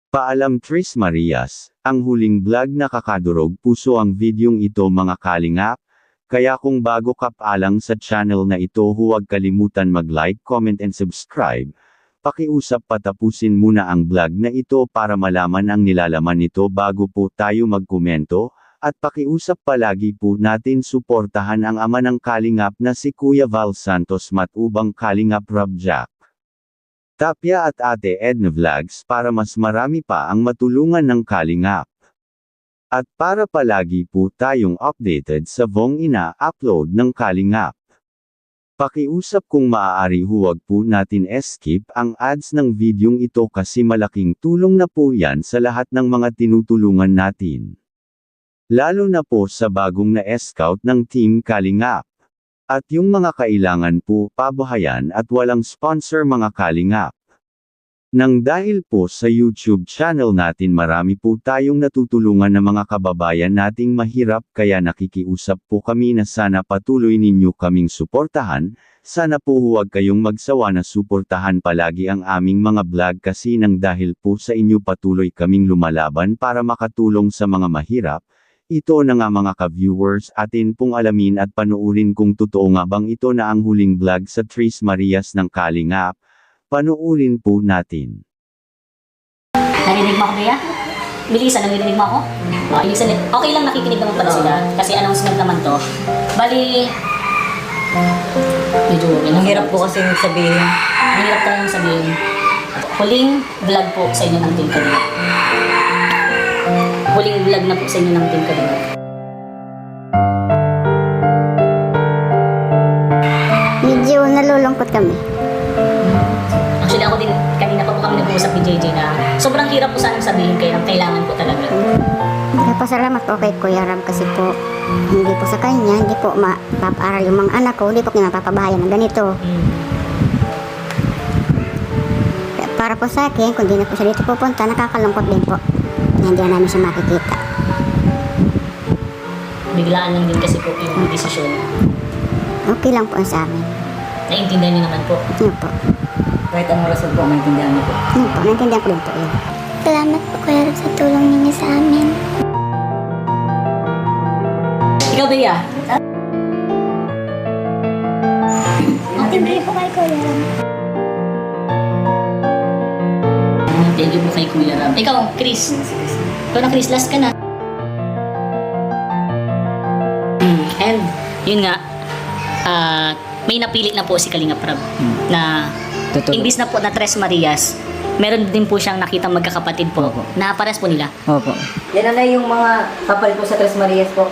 Paalam Tris Marias, ang huling vlog na kakadurog puso ang videong ito mga kalingap, kaya kung bago ka paalang sa channel na ito huwag kalimutan mag-like, comment and subscribe. Pakiusap patapusin muna ang vlog na ito para malaman ang nilalaman nito bago po tayo magkomento, at pakiusap palagi po natin suportahan ang ama ng kalingap na si Kuya Val Santos matubang kalingap Rob Jack Tapia at Ate Edna Vlogs para mas marami pa ang matulungan ng kalingap. At para palagi po tayong updated sa vong ina-upload ng kalingap. Pakiusap kung maaari huwag po natin skip ang ads ng videong ito kasi malaking tulong na po yan sa lahat ng mga tinutulungan natin. Lalo na po sa bagong na-scout ng Team Kalingap. At yung mga kailangan po pabahayan at walang sponsor mga kalingap. Nang dahil po sa YouTube channel natin marami po tayong natutulungan ng mga kababayan nating mahirap kaya nakikiusap po kami na sana patuloy ninyo kaming suportahan, sana po huwag kayong magsawa na suportahan palagi ang aming mga vlog kasi nang dahil po sa inyo patuloy kaming lumalaban para makatulong sa mga mahirap. Ito na nga mga ka-viewers atin pong alamin at panuurin kung totoo nga bang ito na ang huling vlog sa Tris Marias ng Kalingap. Panuurin po natin. Narinig mo ako, Bea? Bilisan, narinig mo ako? Okay lang nakikinig naman pala sila kasi announcement naman to. Bali, medyo Ang hirap po kasi sabihin. ang hirap talagang sabihin. Huling vlog po sa inyo ng Team Kalingap. Huling vlog na po sa inyo ng Team Kalingap. Medyo nalulungkot kami. Actually ako din, kanina pa po kami nag-uusap ni JJ na sobrang hirap po sanang sabihin kaya ang kailangan po talaga. Nagpasalamat po kay Kuya Ram kasi po hindi po sa kanya, hindi po mapapaaral yung mga anak ko, hindi po kinapapabahayan ng ganito. Para po sa akin, kung di na po siya dito pupunta, nakakalungkot din po. Hindi na namin siya makikita. Biglaan lang din kasi po yung desisyon. Okay lang po sa amin. Naiintindihan niyo naman po. Ano po? Kahit anong rason po, maintindihan niyo po. Ano po? Naintindihan ko rin po yun. Salamat po Kuya Rob sa tulong ninyo sa amin. Ikaw, Bea? Thank you po kay Kuya Rob. Thank you po kay Kuya Ram. Ikaw, Chris. Ikaw na, Chris. Last ka na. And, yun nga, may napili na po si Kalingap Rob na Totoo. imbis na po na Tres Marias, meron din po siyang nakitang magkakapatid po Opo. na pares po nila. Opo. Yan na yung mga kapalit po sa Tres Marias po.